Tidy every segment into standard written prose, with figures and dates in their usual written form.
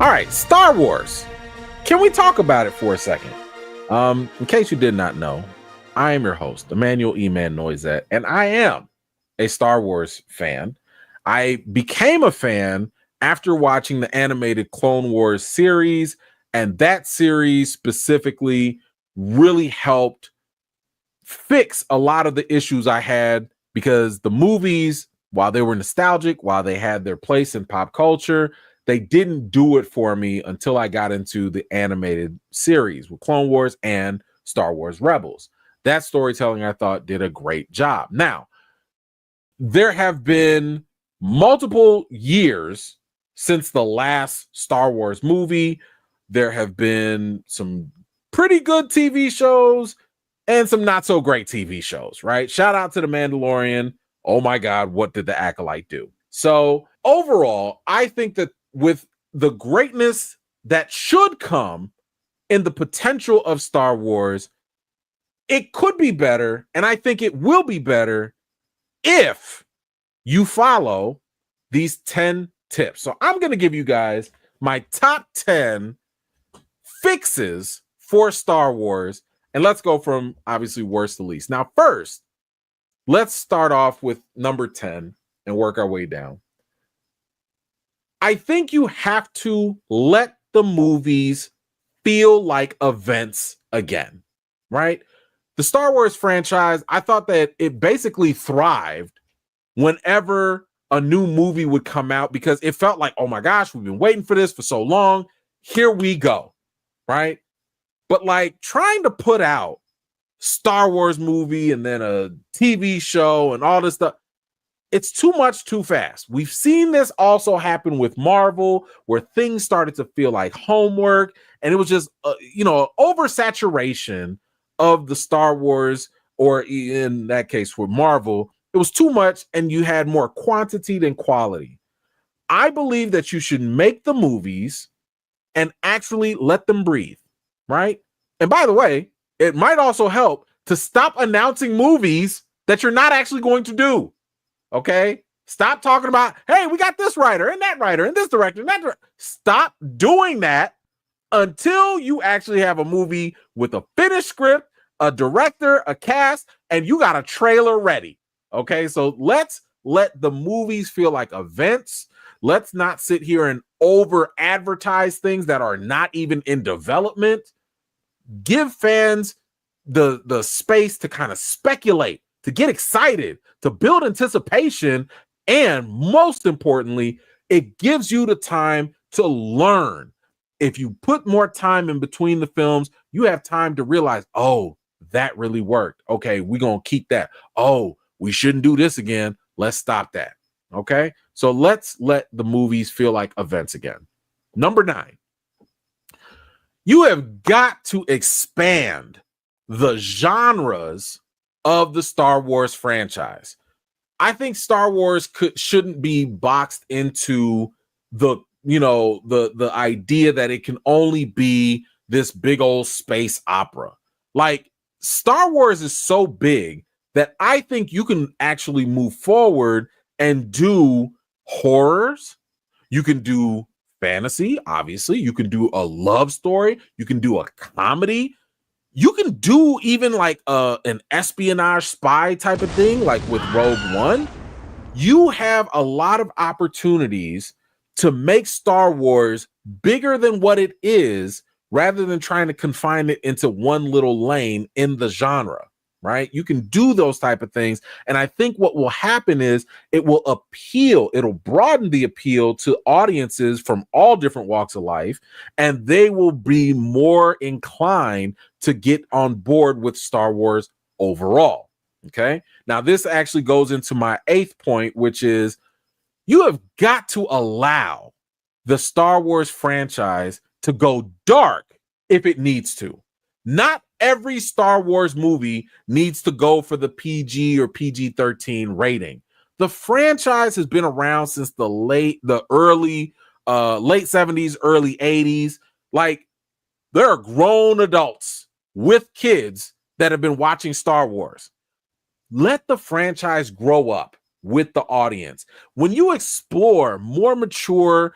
All right, Star Wars. Can we talk about it for a second? In case you did not know, I am your host, Emmanuel Eman Noisette, and I am a Star Wars fan. I became a fan after watching the animated Clone Wars series, and that series specifically really helped fix a lot of the issues I had because the movies, while they were nostalgic, while they had their place in pop culture, they didn't do it for me until I got into the animated series with Clone Wars and Star Wars Rebels. That storytelling, I thought, did a great job. Now, there have been multiple years since the last Star Wars movie. There have been some pretty good TV shows and some not so great TV shows, right? Shout out to The Mandalorian. Oh my God, what did the Acolyte do? So overall, I think that with the greatness that should come in the potential of Star Wars, it could be better, and I think it will be better if you follow these 10 tips. So I'm going to give you guys my top 10 fixes for Star Wars, and let's go from obviously worst to least. Now, first, let's start off with number 10 and work our way down. I think you have to let the movies feel like events again, right? The Star Wars franchise, I thought that it basically thrived whenever a new movie would come out because it felt like, oh my gosh, we've been waiting for this for so long. Here we go, right? But like trying to put out Star Wars movie and then a TV show and all this stuff, it's too much too fast. We've seen this also happen with Marvel where things started to feel like homework and it was just, oversaturation of the Star Wars, or in that case with Marvel, it was too much and you had more quantity than quality. I believe that you should make the movies and actually let them breathe, right? And by the way, it might also help to stop announcing movies that you're not actually going to do. Okay? Stop talking about, hey, we got this writer and that writer and this director and that director. Stop doing that until you actually have a movie with a finished script, a director, a cast, and you got a trailer ready. Okay? So let's let the movies feel like events. Let's not sit here and over advertise things that are not even in development. Give fans the space to kind of speculate, to get excited, to build anticipation, and most importantly, it gives you the time to learn. If you put more time in between the films, you have time to realize, oh, that really worked. Okay, we're going to keep that. Oh, we shouldn't do this again. Let's stop that. Okay, so let's let the movies feel like events again. Number 9. You have got to expand the genres of the Star Wars franchise. I think Star Wars shouldn't be boxed into the idea that it can only be this big old space opera. Like Star Wars is so big that I think you can actually move forward and do horrors. You can do fantasy, obviously. You can do a love story. You can do a comedy. You can do even like an espionage spy type of thing, like with Rogue One. You have a lot of opportunities to make Star Wars bigger than what it is, rather than trying to confine it into one little lane in the genre, right? You can do those type of things. And I think what will happen is it'll broaden the appeal to audiences from all different walks of life, and they will be more inclined to get on board with Star Wars overall. Okay. Now, this actually goes into my 8th point, which is you have got to allow the Star Wars franchise to go dark if it needs to. Not every Star Wars movie needs to go for the PG or PG-13 rating. The franchise has been around since the late 70s, early 80s. Like, there are grown adults with kids that have been watching Star Wars. Let the franchise grow up with the audience. When you explore more mature,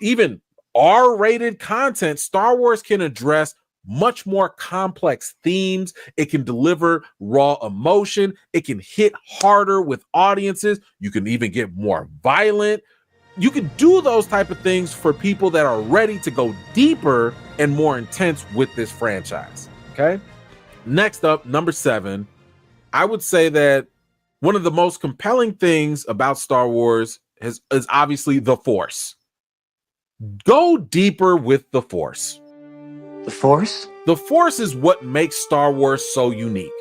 even R-rated content, Star Wars can address much more complex themes. It can deliver raw emotion. It can hit harder with audiences. You can even get more violent. You can do those type of things for people that are ready to go deeper and more intense with this franchise. Okay. Next up, number 7, I would say that one of the most compelling things about Star Wars is obviously the Force. Go deeper with the Force. The Force? The Force is what makes Star Wars so unique,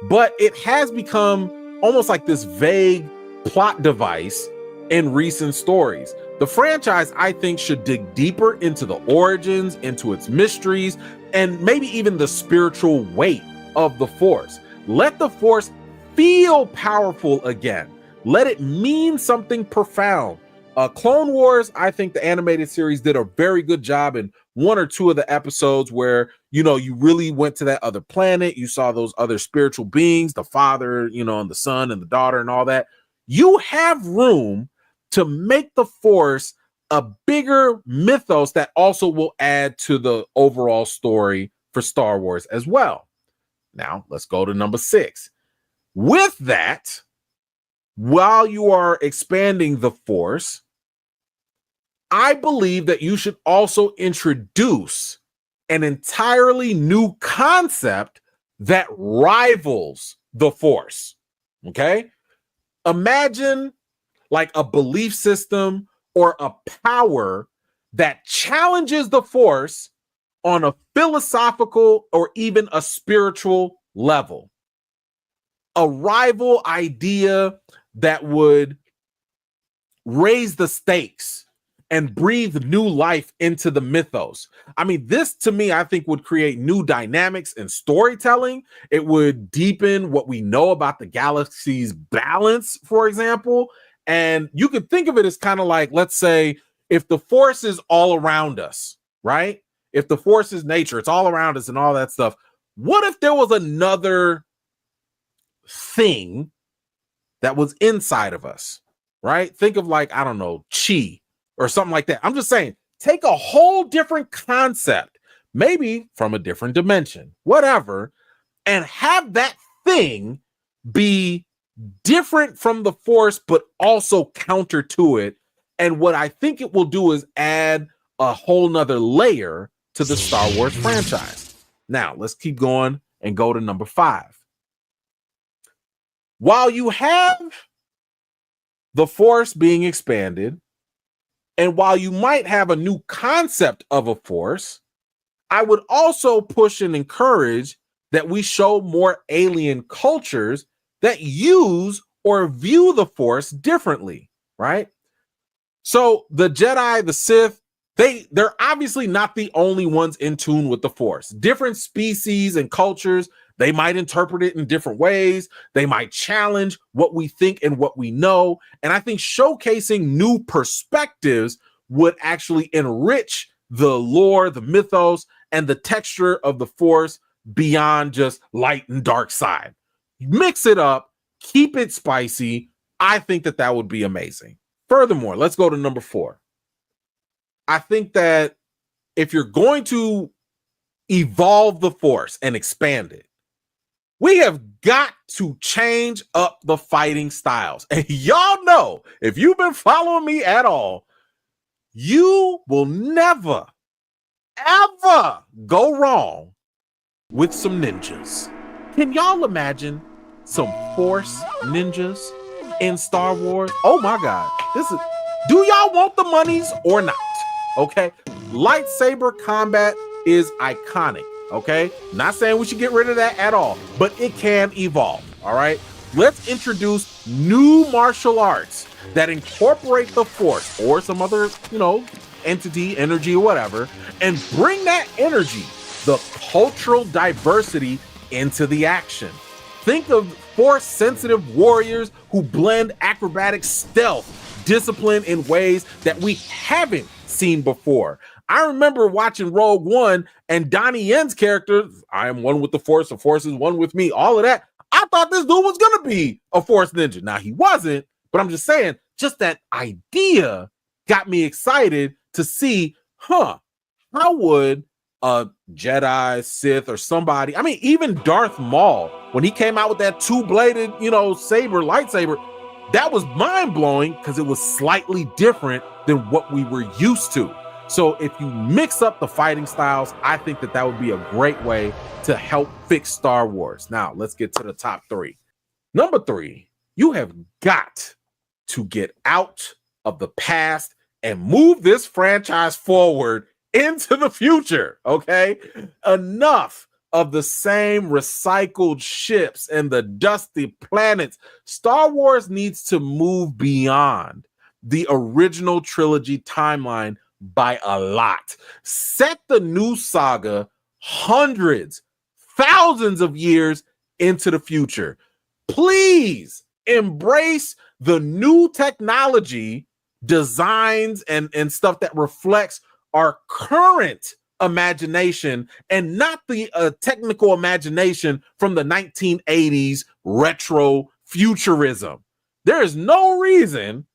but it has become almost like this vague plot device in recent stories. The franchise, I think, should dig deeper into the origins, into its mysteries, and maybe even the spiritual weight of the Force. Let the Force feel powerful again. Let it mean something profound. Clone Wars, I think the animated series did a very good job in 1 or 2 of the episodes where, you really went to that other planet. You saw those other spiritual beings, the father, and the son and the daughter and all that. You have room to make the Force a bigger mythos that also will add to the overall story for Star Wars as well. Now, let's go to number 6. With that, while you are expanding the Force, I believe that you should also introduce an entirely new concept that rivals the Force. Okay? Imagine like a belief system or a power that challenges the Force on a philosophical or even a spiritual level. A rival idea that would raise the stakes and breathe new life into the mythos. I mean, this to me, I think would create new dynamics in storytelling. It would deepen what we know about the galaxy's balance, for example. And you could think of it as kind of like, let's say, if the Force is all around us, right? If the Force is nature, it's all around us and all that stuff. What if there was another thing that was inside of us, right? Think of like, I don't know, chi or something like that. I'm just saying, take a whole different concept, maybe from a different dimension, whatever, and have that thing be different from the Force, but also counter to it. And what I think it will do is add a whole nother layer to the Star Wars franchise. Now, let's keep going and go to number 5. While you have the Force being expanded, and while you might have a new concept of a Force, I would also push and encourage that we show more alien cultures that use or view the Force differently, right? So the Jedi, the Sith, they're obviously not the only ones in tune with the Force. Different species and cultures, they might interpret it in different ways. They might challenge what we think and what we know. And I think showcasing new perspectives would actually enrich the lore, the mythos, and the texture of the Force beyond just light and dark side. Mix it up, keep it spicy. I think that would be amazing. Furthermore, let's go to number 4. I think that if you're going to evolve the Force and expand it, we have got to change up the fighting styles. And y'all know, if you've been following me at all, you will never, ever go wrong with some ninjas. Can y'all imagine some Force ninjas in Star Wars? Oh my God. Do y'all want the monies or not? Okay. Lightsaber combat is iconic. Okay. Not saying we should get rid of that at all, but it can evolve. All right. Let's introduce new martial arts that incorporate the Force or some other, entity, energy, or whatever, and bring that energy, the cultural diversity, into the action. Think of Force-sensitive warriors who blend acrobatic stealth, discipline in ways that we haven't seen before. I remember watching Rogue One and Donnie Yen's character, I am one with the Force is one with me, all of that. I thought this dude was going to be a Force ninja. Now, he wasn't, but I'm just saying, just that idea got me excited to see how would a Jedi, Sith, or somebody, I mean, even Darth Maul, when he came out with that two-bladed, lightsaber, that was mind-blowing because it was slightly different than what we were used to. So if you mix up the fighting styles, I think that would be a great way to help fix Star Wars. Now, let's get to the top 3. Number 3, you have got to get out of the past and move this franchise forward into the future, okay? Enough of the same recycled ships and the dusty planets. Star Wars needs to move beyond the original trilogy timeline by a lot. Set the new saga hundreds, thousands of years into the future. Please embrace the new technology, designs, and stuff that reflects our current imagination and not the technical imagination from the 1980s retro futurism. There is no reason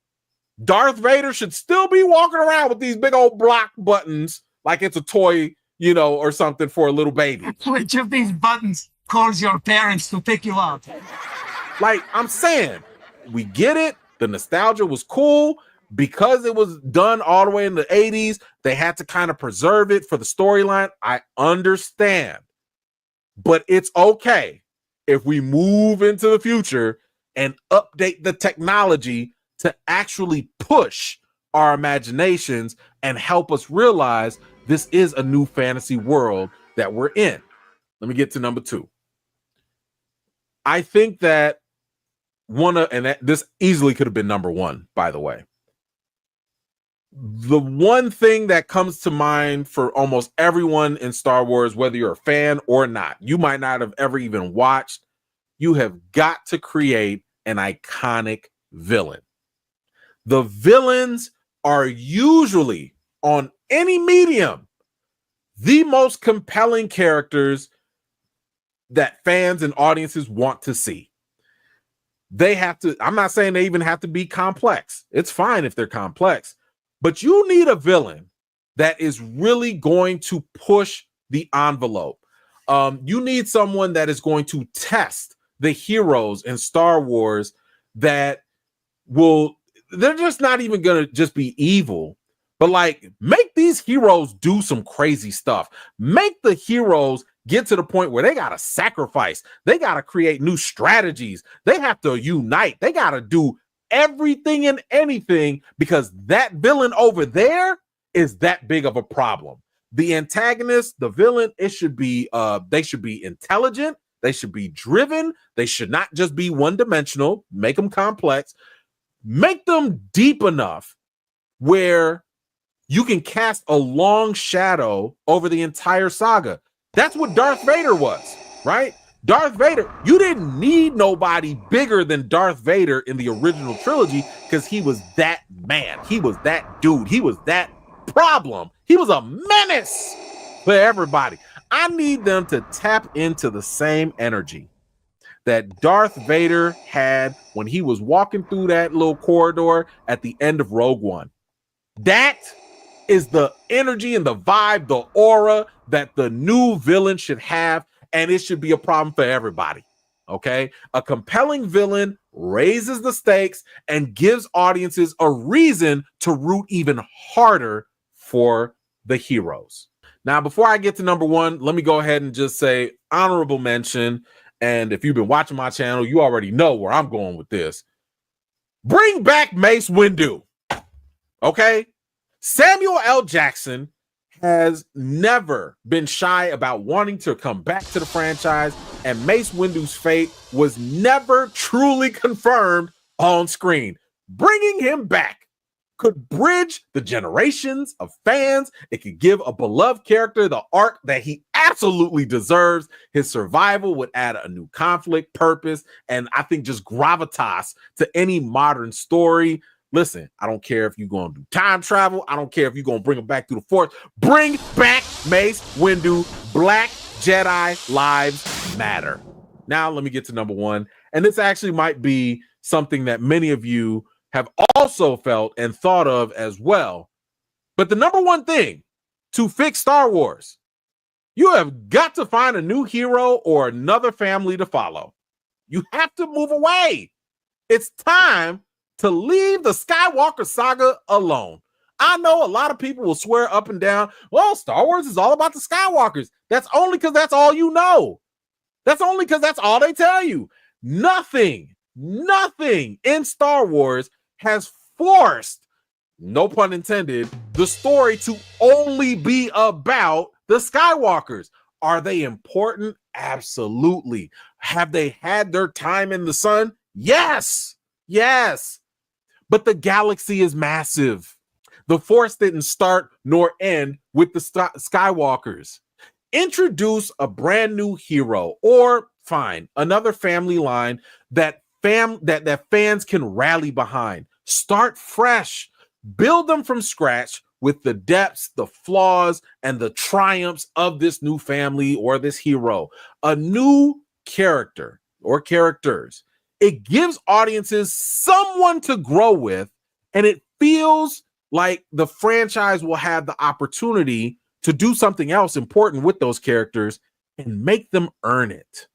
Darth Vader should still be walking around with these big old block buttons like it's a toy, or something for a little baby. Which of these buttons calls your parents to pick you up? Like I'm saying, we get it. The nostalgia was cool. Because it was done all the way in the 80s, they had to kind of preserve it for the storyline. I understand. But it's okay if we move into the future and update the technology to actually push our imaginations and help us realize this is a new fantasy world that we're in. Let me get to number 2. I think that this easily could have been number 1, by the way. The one thing that comes to mind for almost everyone in Star Wars, whether you're a fan or not, you might not have ever even watched, you have got to create an iconic villain. The villains are usually, on any medium, the most compelling characters that fans and audiences want to see. They have to, I'm not saying they even have to be complex. It's fine if they're complex. But you need a villain that is really going to push the envelope. You need someone that is going to test the heroes in Star Wars they're just not even going to just be evil, but like make these heroes do some crazy stuff. Make the heroes get to the point where they got to sacrifice. They got to create new strategies. They have to unite. They got to do everything and anything because that villain over there is that big of a problem. The antagonist, the villain, they should be intelligent, they should be driven, they should not just be one-dimensional. Make them complex, make them deep enough where you can cast a long shadow over the entire saga. That's what Darth Vader was, right? Darth Vader, you didn't need nobody bigger than Darth Vader in the original trilogy because he was that man. He was that dude. He was that problem. He was a menace for everybody. I need them to tap into the same energy that Darth Vader had when he was walking through that little corridor at the end of Rogue One. That is the energy and the vibe, the aura that the new villain should have. And it should be a problem for everybody, okay? A compelling villain raises the stakes and gives audiences a reason to root even harder for the heroes. Now, before I get to number 1, let me go ahead and just say honorable mention. And if you've been watching my channel, you already know where I'm going with this. Bring back Mace Windu, okay? Samuel L. Jackson has never been shy about wanting to come back to the franchise, and Mace Windu's fate was never truly confirmed on screen. Bringing him back could bridge the generations of fans. It could give a beloved character the arc that he absolutely deserves. His survival would add a new conflict, purpose, and I think just gravitas to any modern story. Listen, I don't care if you're going to do time travel. I don't care if you're going to bring him back through the Force. Bring back Mace Windu. Black Jedi lives matter. Now, let me get to number 1. And this actually might be something that many of you have also felt and thought of as well. But the number 1 thing to fix Star Wars. You have got to find a new hero or another family to follow. You have to move away. It's time to leave the Skywalker saga alone. I know a lot of people will swear up and down, well, Star Wars is all about the Skywalkers. That's only because that's all you know. That's only because that's all they tell you. Nothing in Star Wars has forced, no pun intended, the story to only be about the Skywalkers. Are they important? Absolutely. Have they had their time in the sun? Yes. But the galaxy is massive. The Force didn't start nor end with the Skywalkers. Introduce a brand new hero, or fine, another family line that fans can rally behind. Start fresh. Build them from scratch with the depths, the flaws, and the triumphs of this new family or this hero. A new character or characters. It gives audiences someone to grow with, and it feels like the franchise will have the opportunity to do something else important with those characters and make them earn it.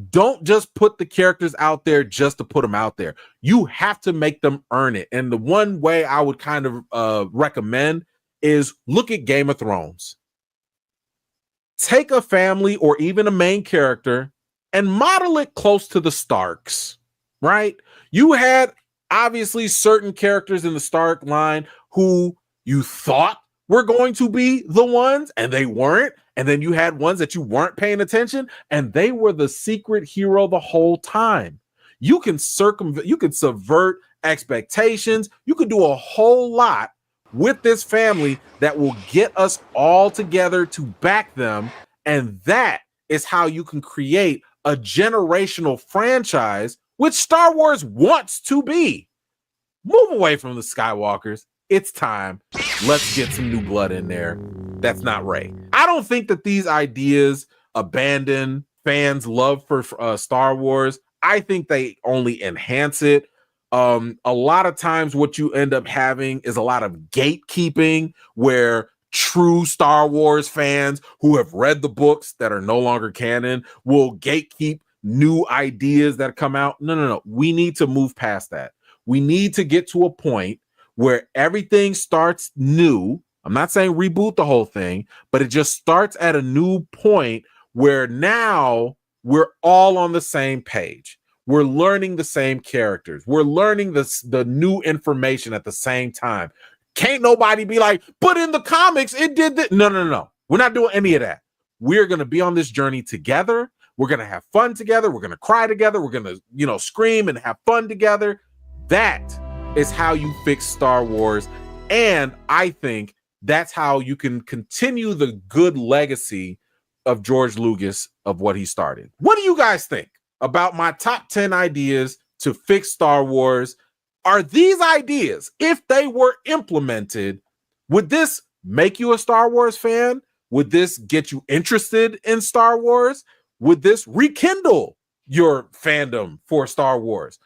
Don't just put the characters out there just to put them out there. You have to make them earn it. And the one way I would kind of recommend is look at Game of Thrones. Take a family or even a main character and model it close to the Starks, right? You had obviously certain characters in the Stark line who you thought were going to be the ones, and they weren't. And then you had ones that you weren't paying attention, and they were the secret hero the whole time. You can subvert expectations. You could do a whole lot with this family that will get us all together to back them. And that is how you can create a generational franchise, which Star Wars wants to be. Move away from the Skywalkers. It's time. Let's get some new blood in there. That's not Rey. I don't think that these ideas abandon fans' love for Star Wars. I think they only enhance it. A lot of times what you end up having is a lot of gatekeeping where true Star Wars fans who have read the books that are no longer canon will gatekeep new ideas that come out. No. We need to move past that. We need to get to a point where everything starts new. I'm not saying reboot the whole thing, but it just starts at a new point where now we're all on the same page. We're learning the same characters. We're learning the new information at the same time. Can't nobody be like, but in the comics, it did that. No. We're not doing any of that. We're going to be on this journey together. We're going to have fun together. We're going to cry together. We're going to, scream and have fun together. That is how you fix Star Wars. And I think that's how you can continue the good legacy of George Lucas of what he started. What do you guys think about my top 10 ideas to fix Star Wars? Are these ideas, if they were implemented, would this make you a Star Wars fan? Would this get you interested in Star Wars? Would this rekindle your fandom for Star Wars?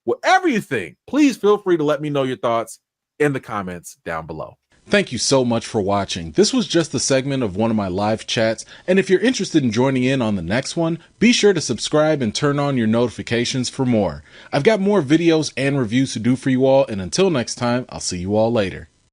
Whatever you think, please feel free to let me know your thoughts in the comments down below. Thank you so much for watching. This was just a segment of one of my live chats, and if you're interested in joining in on the next one, be sure to subscribe and turn on your notifications for more. I've got more videos and reviews to do for you all, and until next time, I'll see you all later.